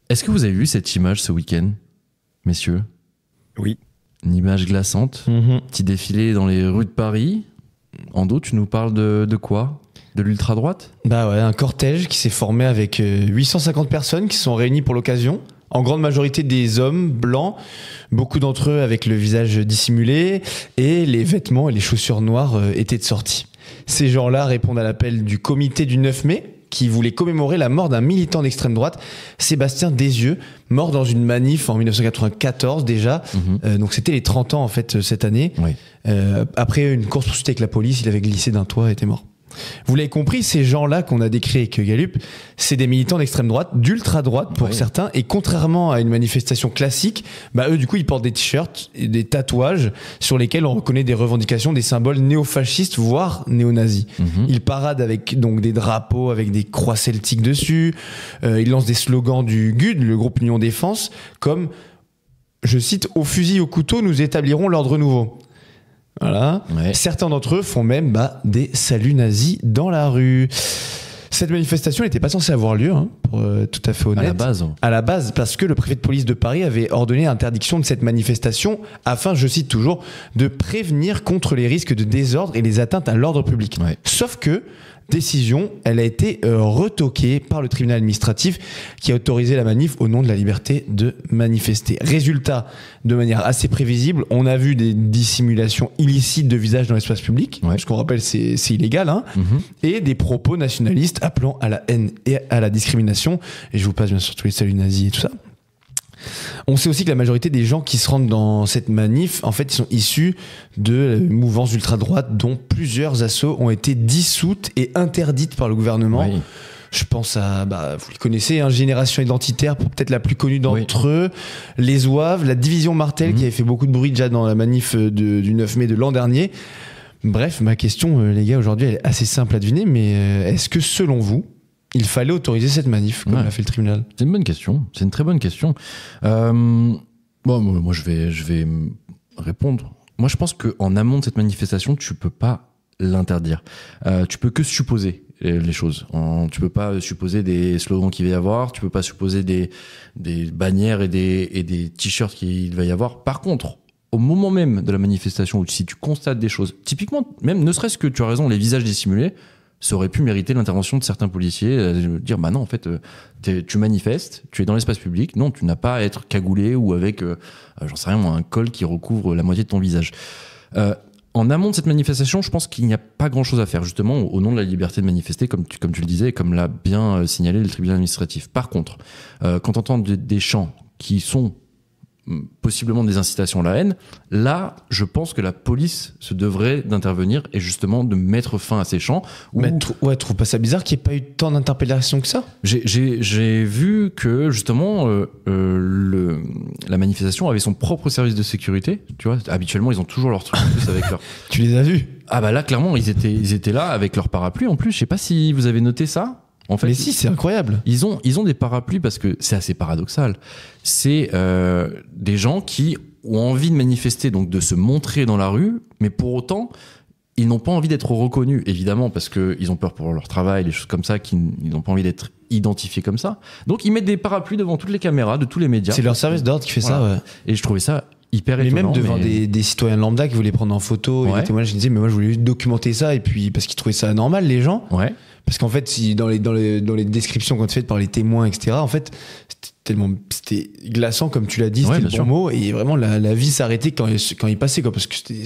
Est-ce que vous avez vu cette image ce week-end, messieurs? Oui. Une image glaçante, petit défilé dans les rues de Paris. Ando, tu nous parles de quoi? De l'ultra-droite? Bah ouais, un cortège qui s'est formé avec 850 personnes qui sont réunies pour l'occasion. En grande majorité des hommes blancs, beaucoup d'entre eux avec le visage dissimulé et les vêtements et les chaussures noires étaient de sortie. Ces gens-là répondent à l'appel du comité du 9 mai qui voulait commémorer la mort d'un militant d'extrême droite, Sébastien Desieux, mort dans une manif en 1994 déjà. Donc c'était les 30 ans en fait cette année. Oui. Après une course-poursuite avec la police, il avait glissé d'un toit et était mort. Vous l'avez compris, ces gens-là qu'on a décrits avec Gallup, c'est des militants d'extrême droite, d'ultra-droite pour certains, et contrairement à une manifestation classique, bah eux du coup ils portent des t-shirts et des tatouages sur lesquels on reconnaît des revendications, des symboles néofascistes, voire néo-nazis. Ils paradent avec donc des drapeaux avec des croix celtiques dessus, ils lancent des slogans du GUD, le groupe Union Défense, comme, je cite, « Au fusil, au couteau, nous établirons l'ordre nouveau ». Voilà. Ouais. Certains d'entre eux font même des saluts nazis dans la rue. Cette manifestation n'était pas censée avoir lieu, pour tout à fait honnête. À la base, parce que le préfet de police de Paris avait ordonné l'interdiction de cette manifestation afin, je cite toujours, de prévenir contre les risques de désordre et les atteintes à l'ordre public. Ouais. Sauf que décision, elle a été retoquée par le tribunal administratif qui a autorisé la manif au nom de la liberté de manifester. Résultat, de manière assez prévisible, on a vu des dissimulations illicites de visages dans l'espace public, ce qu'on rappelle c'est illégal, et des propos nationalistes appelant à la haine et à la discrimination. Et je vous passe bien sûr tous les saluts nazis et tout ça. On sait aussi que la majorité des gens qui se rendent dans cette manif, en fait, ils sont issus de mouvances ultra-droite dont plusieurs assos ont été dissoutes et interdites par le gouvernement. Oui. Je pense à, vous les connaissez, Génération Identitaire, peut-être la plus connue d'entre eux, les Zouaves, la Division Martel qui avait fait beaucoup de bruit déjà dans la manif du 9 mai de l'an dernier. Bref, ma question, les gars, aujourd'hui, elle est assez simple à deviner, mais est-ce que selon vous, il fallait autoriser cette manif, comme l'a fait le tribunal? C'est une bonne question. C'est une très bonne question. Moi, je vais répondre. Moi, je pense qu'en amont de cette manifestation, tu peux pas l'interdire. Tu peux que supposer les choses. Tu peux pas supposer des slogans qu'il va y avoir. Tu peux pas supposer des bannières et des t-shirts qu'il va y avoir. Par contre, au moment même de la manifestation, où si tu constates des choses, typiquement, même ne serait-ce que tu as raison, les visages dissimulés, ça aurait pu mériter l'intervention de certains policiers, dire non, en fait, tu manifestes, tu es dans l'espace public, non, tu n'as pas à être cagoulé ou avec, j'en sais rien, un col qui recouvre la moitié de ton visage. En amont de cette manifestation, je pense qu'il n'y a pas grand-chose à faire, justement, au nom de la liberté de manifester, comme tu le disais, et comme l'a bien signalé le tribunal administratif. Par contre, quand tu entends des chants qui sont possiblement des incitations à la haine, là, je pense que la police se devrait d'intervenir et justement de mettre fin à ces chants. Trouve pas ça bizarre qu'il n'y ait pas eu tant d'interpellations que ça? J'ai vu que justement la manifestation avait son propre service de sécurité. Tu vois, habituellement ils ont toujours leur truc en plus avec leur. Tu les as vus? Ah là clairement ils étaient là avec leur parapluie en plus. Je sais pas si vous avez noté ça. En fait, mais si, c'est incroyable. Ils ont des parapluies parce que c'est assez paradoxal. C'est des gens qui ont envie de manifester, donc de se montrer dans la rue, mais pour autant, ils n'ont pas envie d'être reconnus, évidemment, parce qu'ils ont peur pour leur travail, des choses comme ça, ils n'ont pas envie d'être identifiés comme ça. Donc ils mettent des parapluies devant toutes les caméras de tous les médias. C'est leur service d'ordre qui fait ça, ouais. Et je trouvais ça hyper étonnant. Mais même devant des citoyens lambda qui voulaient prendre en photo, et des témoignages qui disaient, mais moi je voulais juste documenter ça, et puis parce qu'ils trouvaient ça normal, les gens. Ouais. Parce qu'en fait, si dans les descriptions qu'on te fait par les témoins, etc., en fait, c'était glaçant, comme tu l'as dit, c'était le bon mot, et vraiment la vie s'arrêtait quand ils passaient, quoi, parce que c'était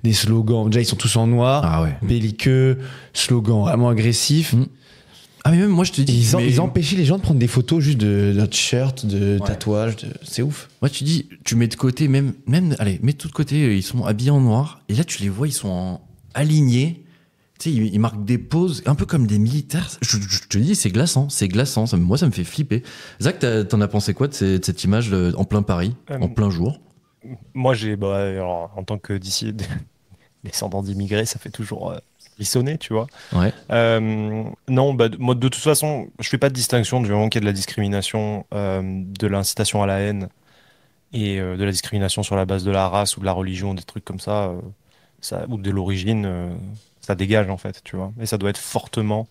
des slogans. Déjà, ils sont tous en noir, belliqueux, slogans vraiment agressifs. Ah, mais même moi, je te dis. Ils empêchaient les gens de prendre des photos juste de t-shirts, de tatouages, c'est ouf. Ouais, tu dis, tu mets de côté, même, allez, mets tout de côté, ils sont habillés en noir, et là, tu les vois, ils sont alignés. Tu sais, ils marquent des poses, un peu comme des militaires. Je te dis, c'est glaçant. Moi, ça me fait flipper. Zach, t'en as pensé quoi de cette image en plein Paris, en plein jour? Moi, alors, en tant que descendant d'immigrés, ça fait toujours frissonner, tu vois. Ouais. Non, moi, de toute façon, je fais pas de distinction du moment qu'il y a de la discrimination, de l'incitation à la haine et de la discrimination sur la base de la race ou de la religion, des trucs comme ça, ou de l'origine. Ça dégage en fait, tu vois, et ça doit être fortement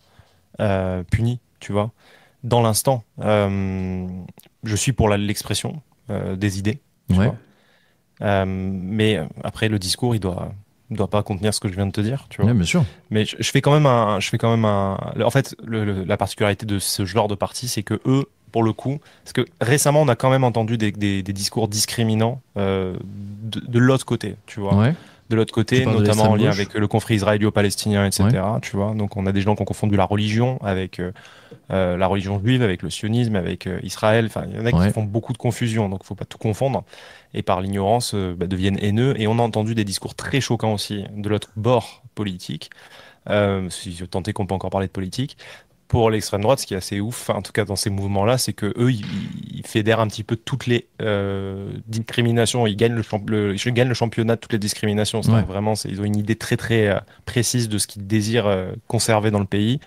puni, tu vois, dans l'instant. je suis pour l'expression des idées. Ouais. Mais après, le discours, il doit pas contenir ce que je viens de te dire, tu vois. Ouais, bien sûr. Mais je fais quand même en fait, la particularité de ce genre de parti, c'est que eux, pour le coup, parce que récemment, on a quand même entendu des discours discriminants de l'autre côté, tu vois. Ouais. De l'autre Tu côté, parles de notamment en l'extrême lien gauche. avec le conflit israélo-palestinien, etc. Tu vois. Donc, on a des gens qui ont confondu la religion avec la religion juive, avec le sionisme, avec Israël. Enfin, il y en a Ouais. qui font beaucoup de confusion, donc il faut pas tout confondre. Et par l'ignorance, deviennent haineux. Et on a entendu des discours très choquants aussi de l'autre bord politique. Si je tentais qu'on peut encore parler de politique. Pour l'extrême droite, ce qui est assez ouf, en tout cas dans ces mouvements-là, c'est que eux, ils fédèrent un petit peu toutes les discriminations. Ils gagnent ils gagnent le championnat de toutes les discriminations. C'est Ouais. vraiment, ils ont une idée très très précise de ce qu'ils désirent conserver dans le pays.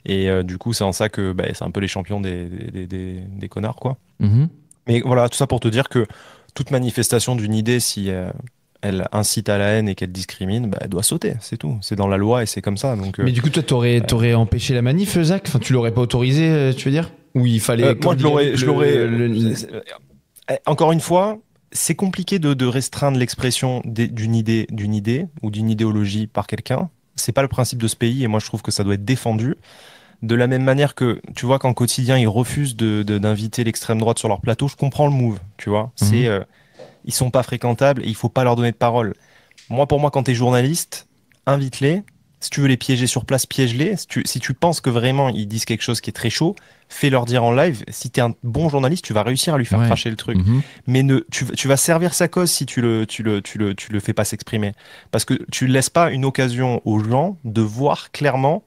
Et du coup, c'est en ça que c'est un peu les champions des connards, quoi. Mhm. Mais voilà, tout ça pour te dire que toute manifestation d'une idée, si elle incite à la haine et qu'elle discrimine, elle doit sauter, c'est tout. C'est dans la loi et c'est comme ça. Donc, Mais du coup, toi, t'aurais empêché la manif, Zach? Enfin, tu l'aurais pas autorisé, tu veux dire? Ou il fallait. moi, je l'aurais. le- Encore une fois, c'est compliqué de restreindre l'expression d'une idée ou d'une idéologie par quelqu'un. C'est pas le principe de ce pays et moi, je trouve que ça doit être défendu. De la même manière que, tu vois, qu'en quotidien, ils refusent d'inviter l'extrême droite sur leur plateau, je comprends le move, tu vois. C'est, ils sont pas fréquentables et il faut pas leur donner de parole. Pour moi, quand tu es journaliste, invite-les. Si tu veux les piéger sur place, piège-les. Si tu penses que vraiment ils disent quelque chose qui est très chaud, fais-leur dire en live. Si tu es un bon journaliste, tu vas réussir à lui faire Ouais. cracher le truc. Mhm. Mais tu vas servir sa cause si tu le fais pas s'exprimer. Parce que tu laisses pas une occasion aux gens de voir clairement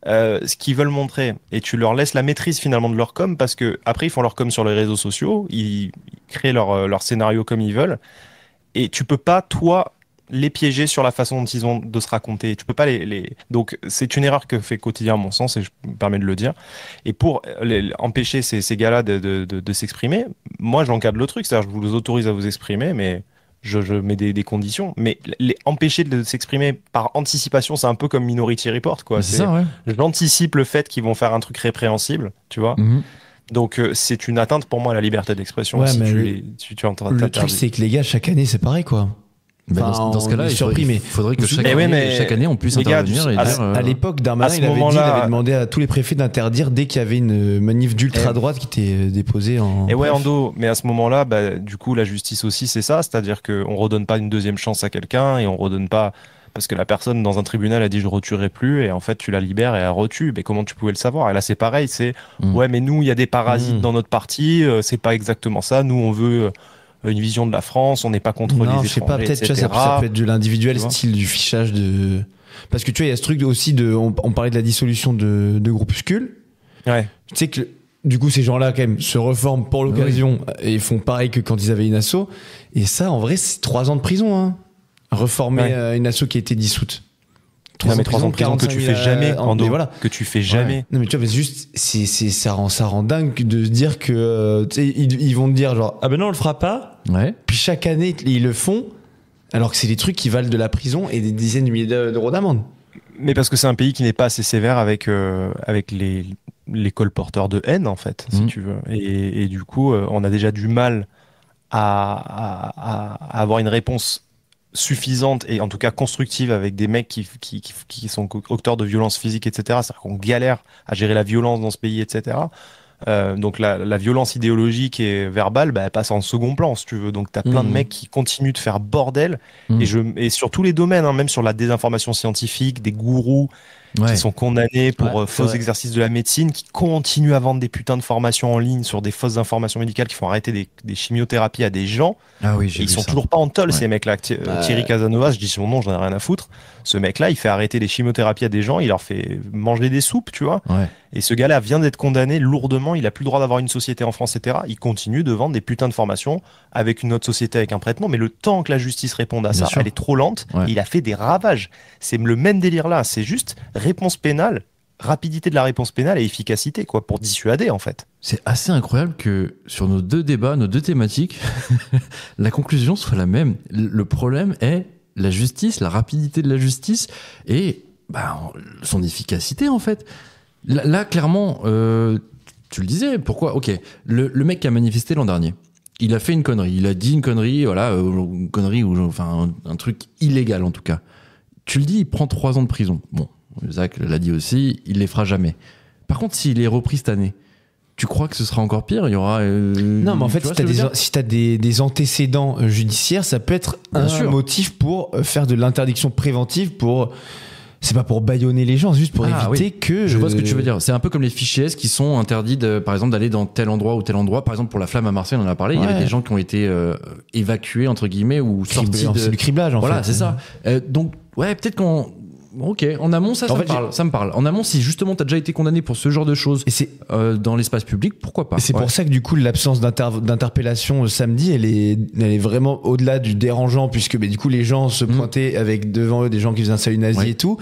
ce qu'ils veulent montrer. Et tu leur laisses la maîtrise finalement de leur com parce que après ils font leur com sur les réseaux sociaux, ils créent leur scénario comme ils veulent. Et tu peux pas, toi, les piéger sur la façon dont ils ont de se raconter. Tu peux pas Donc, c'est une erreur que fait Quotidien, à mon sens, et je me permets de le dire. Et pour empêcher ces gars-là de s'exprimer, moi, j'encadre le truc. C'est-à-dire, je vous autorise à vous exprimer, mais je mets des conditions. Mais les empêcher de s'exprimer par anticipation, c'est un peu comme Minority Report, quoi. C'est ça, ouais. J'anticipe le fait qu'ils vont faire un truc répréhensible, tu vois. Mhm. Donc, c'est une atteinte pour moi à la liberté d'expression. Ouais, si mais tu entends Le truc, c'est que les gars, chaque année, c'est pareil, quoi. Dans ce cas-là, on est surpris, mais faudrait que chaque Mais année, ouais, chaque année, on puisse les gars, intervenir et à- dire. À l'époque, Darmanin, à ce il moment-là- avait demandé à tous les préfets d'interdire dès qu'il y avait une manif d'ultra-droite qui était déposée en. Et ouais, bref. Ando, mais à ce moment-là, du coup, la justice aussi, c'est ça, c'est-à-dire qu'on redonne pas une deuxième chance à quelqu'un et on redonne pas parce que la personne dans un tribunal a dit je retuerai plus et en fait tu la libères et elle retue. Mais comment tu pouvais le savoir? Et là, c'est pareil, c'est ouais, mais nous, il y a des parasites dans notre parti, c'est pas exactement ça. Nous, on veut une vision de la France, on n'est pas contre Non, les je sais pas, étrangers, peut-être, tu vois, etc. ça peut être de l'individuel Tu vois. style du fichage de. Parce que tu vois, il y a ce truc aussi de. On parlait de la dissolution de groupuscules. Ouais. Tu sais que du coup, ces gens-là, quand même, se reforment pour l'occasion et font pareil que quand ils avaient une asso. Et ça, en vrai, c'est 3 ans de prison, hein. Reformer une asso qui a été dissoute. Non, mais 3 ans de prison que tu fais jamais, Ando, mais voilà. que tu fais jamais. Non mais tu vois, mais juste, ça rend dingue de se dire que tu sais, ils vont te dire genre ah ben non on le fera pas. Ouais. Puis chaque année ils le font, alors que c'est des trucs qui valent de la prison et des dizaines de milliers d'euros d'amende. Mais parce que c'est un pays qui n'est pas assez sévère avec les colporteurs de haine, en fait, si tu veux. Et du coup, on a déjà du mal à avoir une réponse suffisante et en tout cas constructive avec des mecs qui sont auteurs de violences physiques, etc. C'est-à-dire qu'on galère à gérer la violence dans ce pays, etc. Donc la violence idéologique et verbale, elle passe en second plan, si tu veux. Donc t'as plein de mecs qui continuent de faire bordel et sur tous les domaines, hein, même sur la désinformation scientifique, des gourous qui sont condamnés pour faux exercices de la médecine, qui continuent à vendre des putains de formations en ligne sur des fausses informations médicales, qui font arrêter des chimiothérapies à des gens. Ah oui, Et ils sont toujours pas en tôle, ces mecs-là. Thierry Casanova, je dis son nom, j'en ai rien à foutre. Ce mec-là, il fait arrêter les chimiothérapies à des gens, il leur fait manger des soupes, tu vois. Ouais. Et ce gars-là vient d'être condamné lourdement, il a plus le droit d'avoir une société en France, etc. Il continue de vendre des putains de formations avec une autre société, avec un prêtement, mais le temps que la justice réponde à ça, elle est trop lente, et il a fait des ravages. C'est le même délire-là, c'est juste réponse pénale, rapidité de la réponse pénale et efficacité, quoi, pour dissuader, en fait. C'est assez incroyable que sur nos deux débats, nos deux thématiques, la conclusion soit la même. Le problème est la justice, la rapidité de la justice et son efficacité, en fait. Là clairement, tu le disais, pourquoi? Ok, le mec qui a manifesté l'an dernier, il a fait une connerie, il a dit une connerie, voilà, une connerie, ou enfin un truc illégal en tout cas. Tu le dis, il prend 3 ans de prison. Bon, Zach l'a dit aussi, il les fera jamais. Par contre, s'il est repris cette année, tu crois que ce sera encore pire? Il y aura. Non, mais en fait, si t'as des antécédents judiciaires, ça peut être un motif pour faire de l'interdiction préventive pour. C'est pas pour bâillonner les gens, c'est juste pour éviter que. Je vois ce que tu veux dire. C'est un peu comme les fichiers S qui sont interdits, par exemple, d'aller dans tel endroit ou tel endroit. Par exemple, pour la flamme à Marseille, on en a parlé. Il y avait des gens qui ont été évacués, entre guillemets, ou sortis. C'est du criblage, en fait. Voilà, c'est ça. Donc, ouais, peut-être qu'on. Ok, en amont, ça me parle. En amont, si justement t'as déjà été condamné pour ce genre de choses dans l'espace public, pourquoi pas? C'est pour ça que du coup, l'absence d'interpellation samedi, elle est vraiment au-delà du dérangeant, puisque du coup, les gens se pointaient avec devant eux des gens qui faisaient un salut nazi et tout.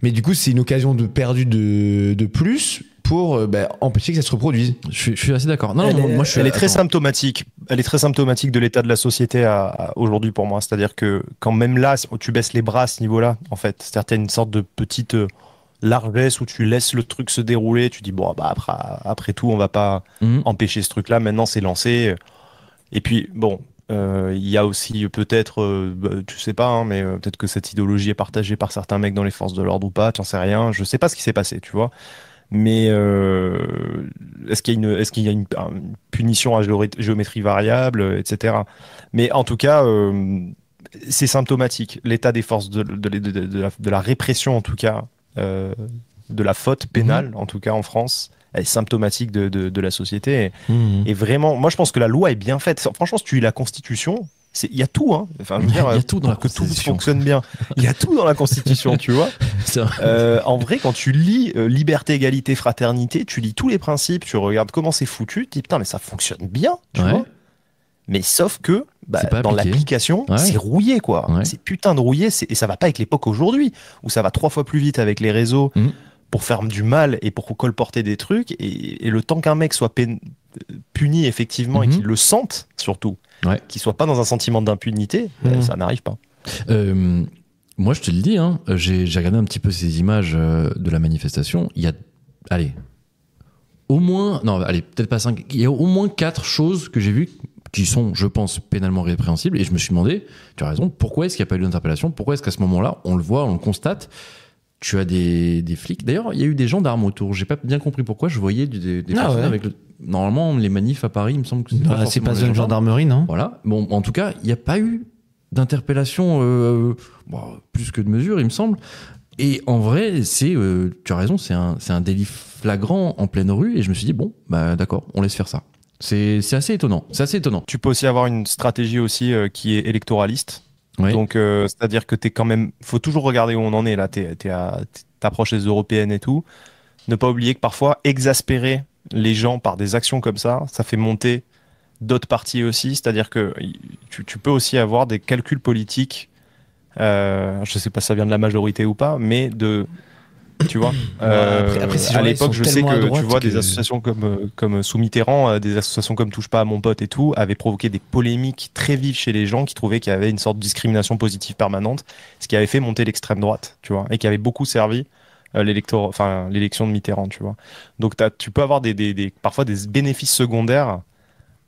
Mais du coup, c'est une occasion perdue de plus pour empêcher que ça se reproduise. Je suis assez d'accord. Elle est très symptomatique. Elle est très symptomatique de l'état de la société aujourd'hui pour moi. C'est-à-dire que quand même là, tu baisses les bras à ce niveau-là, en fait. C'est-à-dire que t'as une sorte de petite largesse où tu laisses le truc se dérouler. Tu dis, bon, après tout, on va pas empêcher ce truc-là. Maintenant, c'est lancé. Et puis, bon, il y a aussi peut-être, tu sais pas, hein, mais peut-être que cette idéologie est partagée par certains mecs dans les forces de l'ordre ou pas. Tu n'en sais rien. Je sais pas ce qui s'est passé, tu vois. Mais est-ce qu'il y a une punition à géométrie variable, etc. Mais en tout cas, c'est symptomatique. L'état des forces de la répression, en tout cas, de la faute pénale, en tout cas en France, est symptomatique de la société. Et vraiment, moi je pense que la loi est bien faite. Franchement, si tu lis la Constitution, il y a tout, hein. Enfin, je veux dire, il y a tout dans la que tout Constitution. fonctionne bien. Il y a tout dans la Constitution, tu vois. En vrai, quand tu lis liberté, égalité, fraternité, tu lis tous les principes, tu regardes comment c'est foutu, tu dis putain, mais ça fonctionne bien, tu vois. Mais sauf que dans l'application, c'est rouillé, quoi. Ouais. C'est putain de rouillé, et ça va pas avec l'époque aujourd'hui, où ça va 3 fois plus vite avec les réseaux pour faire du mal et pour colporter des trucs. Et le temps qu'un mec soit puni, effectivement, et qu'il le sente, surtout, qu'il soit pas dans un sentiment d'impunité, ça n'arrive pas. Moi, je te le dis, hein, j'ai regardé un petit peu ces images de la manifestation. Il y a, peut-être pas 5. Il y a au moins 4 choses que j'ai vues qui sont, je pense, pénalement répréhensibles. Et je me suis demandé, tu as raison, pourquoi est-ce qu'il n'y a pas eu d'interpellation? Pourquoi est-ce qu'à ce moment-là, on le voit, on le constate, tu as des flics. D'ailleurs, il y a eu des gendarmes autour. J'ai pas bien compris pourquoi. Je voyais des personnes avec Normalement, les manifs à Paris, il me semble que c'est pas zone gendarmerie, non? Voilà. Bon, en tout cas, il n'y a pas eu d'interpellation plus que de mesure, il me semble. Et en vrai, tu as raison, c'est un délit flagrant en pleine rue. Et je me suis dit, bon, d'accord, on laisse faire ça. C'est assez étonnant. Tu peux aussi avoir une stratégie aussi qui est électoraliste. Oui. Donc, c'est-à-dire que t'es quand même, faut toujours regarder où on en est là. T'approches les européennes et tout. Ne pas oublier que parfois, exaspérer les gens par des actions comme ça fait monter d'autres partis aussi. C'est-à-dire que tu peux aussi avoir des calculs politiques. Je sais pas si ça vient de la majorité ou pas, mais tu vois, après, à l'époque, je sais que tu vois des associations comme sous Mitterrand, des associations comme Touche pas à mon pote et tout, avaient provoqué des polémiques très vives chez les gens qui trouvaient qu'il y avait une sorte de discrimination positive permanente, ce qui avait fait monter l'extrême droite, tu vois, et qui avait beaucoup servi l'élection de Mitterrand, tu vois. Donc tu peux avoir parfois des bénéfices secondaires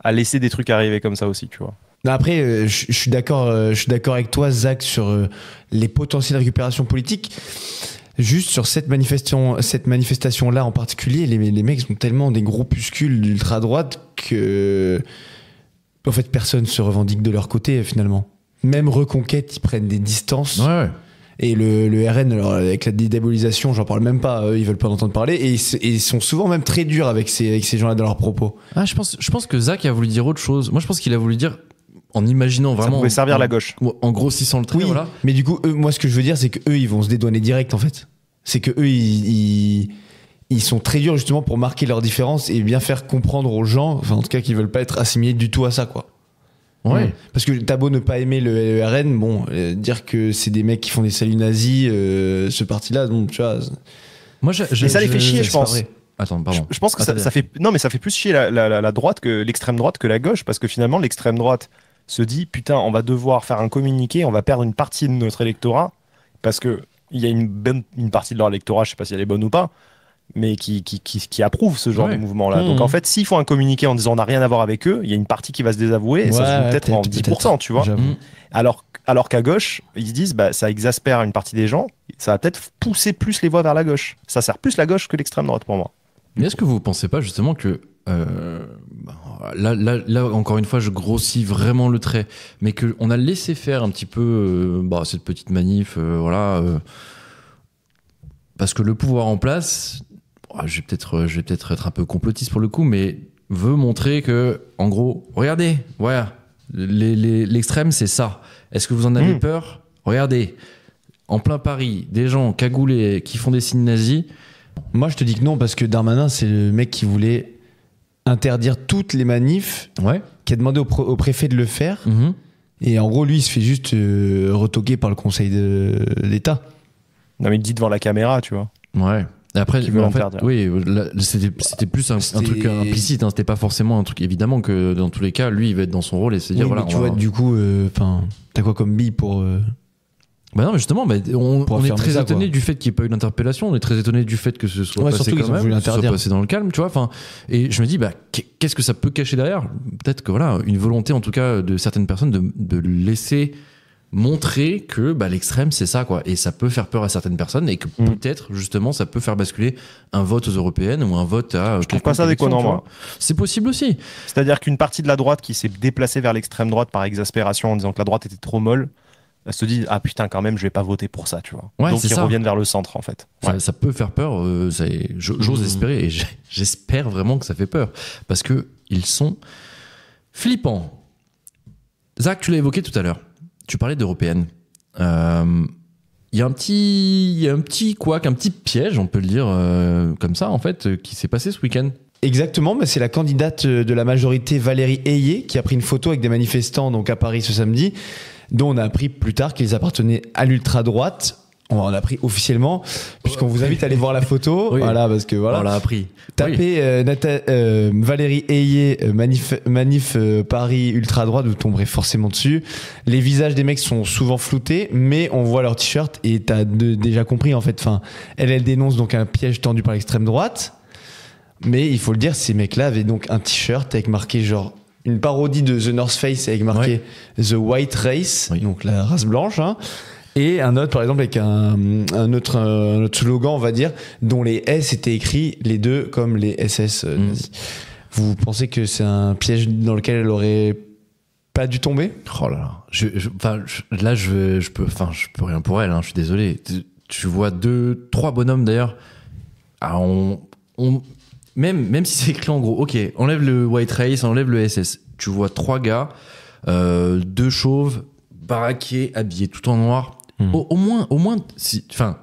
à laisser des trucs arriver comme ça aussi, tu vois. Après, je suis d'accord avec toi, Zach, sur les potentielles récupérations politiques. Juste sur cette manifestation-là en particulier, les mecs sont tellement des groupuscules d'ultra-droite que, en fait, personne se revendique de leur côté, finalement. Même Reconquête, ils prennent des distances. Ouais. Et le RN, alors, avec la dédiabolisation, j'en parle même pas, eux, ils veulent pas en entendre parler. Et ils sont souvent même très durs avec ces gens-là dans leurs propos. Ah, je pense que Zach a voulu dire autre chose. Moi, je pense qu'il a voulu dire, en imaginant vraiment. Ça pouvait servir la gauche. En grossissant le trait, oui, voilà. Mais du coup, moi, ce que je veux dire, c'est qu'eux, ils vont se dédouaner direct, en fait. C'est que eux, ils sont très durs, justement, pour marquer leur différence et bien faire comprendre aux gens, enfin, en tout cas, qu'ils veulent pas être assimilés du tout à ça, quoi. Ouais. Parce que t'as beau ne pas aimer le RN, bon, dire que c'est des mecs qui font des saluts nazis, ce parti-là, donc, tu vois. Moi, mais ça les fait chier, je pense. Attends, pardon. Je pense que ça fait. Non, mais ça fait plus chier la droite que l'extrême droite que la gauche, parce que finalement, l'extrême droite se dit putain, on va devoir faire un communiqué, on va perdre une partie de notre électorat, parce que il y a une partie de leur électorat, je sais pas si elle est bonne ou pas, mais qui approuvent ce genre Ouais. de mouvement-là. Mmh. Donc en fait, s'ils font un communiqué en disant on n'a rien à voir avec eux, il y a une partie qui va se désavouer et ça se joue peut-être en 10%, tu vois. J'avoue. Mm. Alors qu'à gauche, ils se disent ça exaspère une partie des gens, ça va peut-être pousser plus les voix vers la gauche. Ça sert plus la gauche que l'extrême droite pour moi. Mais est-ce que vous pensez pas justement que là, encore une fois, je grossis vraiment le trait, mais que on a laissé faire un petit peu cette petite manif, parce que le pouvoir en place, je vais peut-être être un peu complotiste pour le coup, mais veut montrer que, en gros, regardez, voilà, l'extrême c'est ça. Est-ce que vous en avez peur? Regardez, en plein Paris, des gens cagoulés qui font des signes nazis. Moi, je te dis que non, parce que Darmanin, c'est le mec qui voulait interdire toutes les manifs, Ouais. qui a demandé au préfet de le faire. Mhm. Et en gros, lui, il se fait juste retoquer par le Conseil d'État. Non mais il dit devant la caméra, tu vois. Ouais. Et après, Qui veut en fait, l'interdire. oui, là, c'était plus un truc implicite. C'était pas forcément un truc. Évidemment que dans tous les cas, lui, il va être dans son rôle et se dire Oui, voilà. mais tu vois, du coup, t'as quoi comme bille pour... Bah non, mais justement, on est affirmer très ça, étonné quoi. du fait qu'il n'y ait pas eu d'interpellation. On est très étonné du fait que ce soit Ouais, passé surtout, quand ils ont même, voulu que ce soit l'interdire. passé dans le calme, tu vois. Enfin, et je me dis, qu'est-ce que ça peut cacher derrière? Peut-être que voilà, une volonté en tout cas de certaines personnes de laisser montrer que l'extrême c'est ça, quoi. Et ça peut faire peur à certaines personnes et que peut-être justement ça peut faire basculer un vote aux européennes ou un vote à. Je trouve pas ça déconnant, moi. C'est possible aussi. C'est-à-dire qu'une partie de la droite qui s'est déplacée vers l'extrême droite par exaspération en disant que la droite était trop molle, elle se dit ah putain quand même je vais pas voter pour ça, tu vois. Ouais, Donc c'est ils ça. reviennent vers le centre en fait. Ça peut faire peur, j'ose espérer, et j'espère vraiment que ça fait peur, parce que ils sont flippants. Zach, tu l'as évoqué tout à l'heure, tu parlais d'européenne. Il y a un petit couac, un petit piège, on peut le dire comme ça, en fait, qui s'est passé ce week-end. Exactement, mais c'est la candidate de la majorité Valérie Ayé qui a pris une photo avec des manifestants donc à Paris ce samedi, dont on a appris plus tard qu'ils appartenaient à l'ultra-droite. On en a appris officiellement, puisqu'on vous invite à aller voir la photo. Oui. Voilà, parce que voilà. On l'a appris. Tapez Valérie Ayé, manif Paris ultra-droite, vous tomberez forcément dessus. Les visages des mecs sont souvent floutés, mais on voit leur t-shirt et t'as déjà compris en fait. Enfin, elle dénonce donc un piège tendu par l'extrême droite. Mais il faut le dire, ces mecs-là avaient donc un t-shirt avec marqué genre une parodie de The North Face avec marqué The White Race, donc la race blanche, hein, et un autre par exemple avec un autre slogan, on va dire, dont les S étaient écrits les deux comme les SS nazis. Vous pensez que c'est un piège dans lequel elle aurait pas dû tomber? Oh là là. Je peux rien pour elle, hein, je suis désolé. Tu vois 2-3 bonhommes d'ailleurs. Ah, même si c'est écrit en gros, ok, enlève le White Race, enlève le SS. Tu vois 3 gars, 2 chauves, baraqués, habillés tout en noir. Au moins, enfin,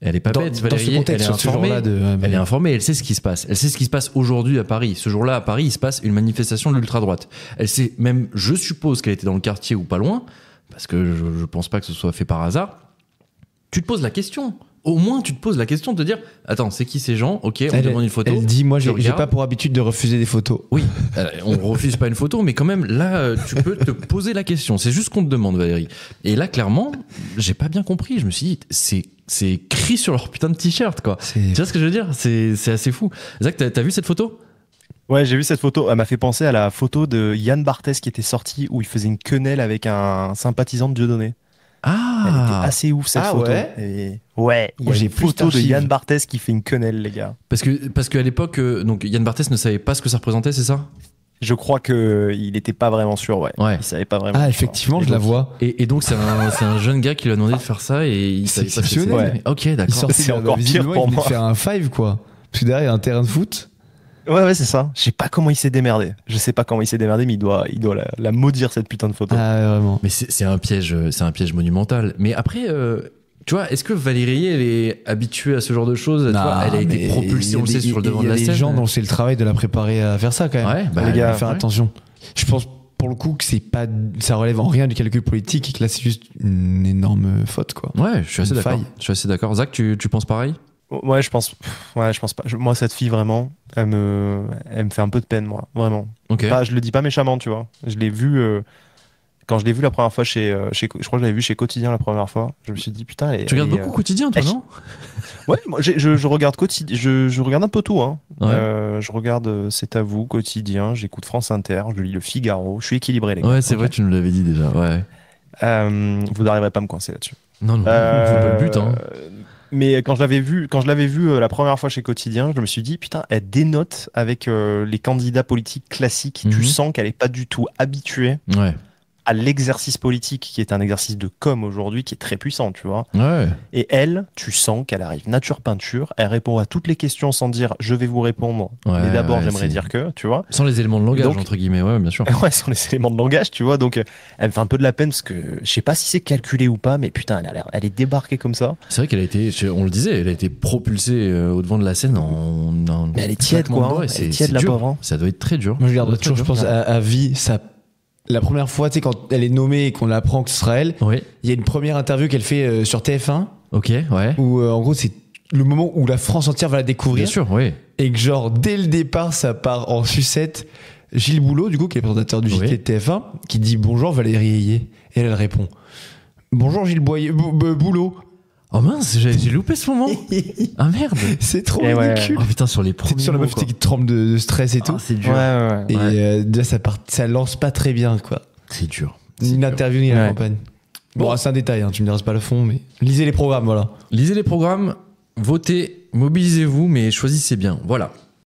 elle est pas bête, Valérie, ce contexte, elle est sur ce informée. jour-là Elle est informée, elle sait ce qui se passe. Elle sait ce qui se passe aujourd'hui à Paris. Ce jour-là, à Paris, il se passe une manifestation de l'ultra-droite. Elle sait même, je suppose qu'elle était dans le quartier ou pas loin, parce que je pense pas que ce soit fait par hasard. Tu te poses la question. Au moins, tu te poses la question de te dire attends, c'est qui ces gens? Ok, on demande une photo. Elle dit moi, tu j'ai regardes. pas pour habitude de refuser des photos. Oui, on refuse pas une photo, mais quand même, là, tu peux te poser la question. C'est juste qu'on te demande, Valérie. Et là, clairement, j'ai pas bien compris. Je me suis dit, c'est écrit sur leur putain de t-shirt, quoi. Tu vois ce que je veux dire? C'est assez fou. Zach, t'as vu cette photo? Ouais, j'ai vu cette photo. Elle m'a fait penser à la photo de Yann Barthès qui était sorti où il faisait une quenelle avec un sympathisant de Dieudonné. Elle était Ah, assez ouf cette Ah photo. ouais Et ouais, il y a J'ai une plus photo de d'archives. Yann Barthès qui fait une quenelle, les gars. parce qu'à l'époque, donc Yann Barthès ne savait pas ce que ça représentait, c'est ça? Je crois que il était pas vraiment sûr, ouais. Ouais. Il savait pas vraiment. Ah, effectivement, Et je la donc, vois. Et donc, c'est un jeune gars qui lui a demandé de faire ça et il C'est savait pas ce que exceptionnel. c'était. Ok, Il d'accord. sortait C'est de- encore pire visiblement, pour il venait moi. de faire un 5 quoi. Parce que derrière il y a un terrain de foot. Ouais, c'est ça. Je sais pas comment il s'est démerdé. Je sais pas comment il s'est démerdé, mais il doit la maudire cette putain de photo. Ah vraiment. Mais c'est un piège monumental. Mais après, tu vois, est-ce que Valérie, elle est habituée à ce genre de choses? Tu vois, elle a été mais propulsée, on le sait, sur le devant de la Il y a scène. des gens dont c'est le travail de la préparer à faire ça quand même. Ouais, bah, les gars, ouais. faire attention. Je pense pour le coup que c'est pas, ça relève en rien du calcul politique et que là c'est juste une énorme faute quoi. Ouais, je suis assez Une d'accord. faille. Je suis assez d'accord. Zach, tu penses pareil? Ouais, je pense pas. Moi, cette fille, vraiment, elle me fait un peu de peine, moi. Vraiment. Ok. Pas, je le dis pas méchamment, tu vois. Je l'ai vue Quand je l'ai vu la première fois je crois que je l'avais vu chez Quotidien la première fois, je me suis dit putain. Tu regardes beaucoup Quotidien, toi, non? Ouais, moi, je regarde Quotidien, je regarde un peu tout, hein. Ouais. Je regarde C'est à vous, Quotidien, j'écoute France Inter, je lis Le Figaro, je suis équilibré, les gars. Ouais, c'est Ok. vrai, tu nous l'avais dit déjà. Ouais. Vous n'arriverez pas à me coincer là-dessus. Non, c'est pas le but, hein. Mais quand je l'avais vu la première fois chez Quotidien, je me suis dit, putain, elle dénote avec les candidats politiques classiques. Tu sens qu'elle est pas du tout habituée Ouais. à l'exercice politique, qui est un exercice de com aujourd'hui, qui est très puissant, tu vois. Ouais. Et elle, tu sens qu'elle arrive nature peinture, elle répond à toutes les questions sans dire, je vais vous répondre, Ouais, mais d'abord, ouais, j'aimerais c'est- dire que, tu vois. Sans les éléments de langage, Donc- entre guillemets, ouais, bien sûr. Ouais, sans les éléments de langage, tu vois. Donc, elle me fait un peu de la peine parce que je sais pas si c'est calculé ou pas, mais putain, elle est débarquée comme ça. C'est vrai qu'elle a été, on le disait, elle a été propulsée au devant de la scène en Mais elle est tiède, claquement de quoi, doigts, hein. et Elle est tiède, la dur. pauvre, hein. Ça doit être très dur. Moi, je Ça garde doit être toujours, je très pense, dur. à vie, ça. La première fois, tu sais, quand elle est nommée et qu'on apprend que ce sera elle, Oui. il y a une première interview qu'elle fait sur TF1 Ok, ouais. où, en gros, c'est le moment où la France entière va la Bien découvrir. sûr, oui. Et que, genre, dès le départ, ça part en sucette. Gilles Boulot, du coup, qui est le présentateur du JT Oui. de TF1, qui dit bonjour Valérie Ayé. Et elle répond bonjour Gilles Boulot. Oh mince, j'ai loupé ce moment. Ah merde. C'est trop Et ouais. ridicule. Oh putain, sur les C'est premiers sur la mots, meuf quoi. qui tremble de stress et tout. Ah, c'est dur. Et Ouais. déjà, ça lance pas très bien, quoi. C'est dur. Ni C'est dur. l'interview ni la Ouais. campagne. Bon, c'est un détail, hein, tu me diras pas le fond, mais lisez les programmes, voilà. Lisez les programmes, votez, mobilisez-vous, mais choisissez bien. Voilà.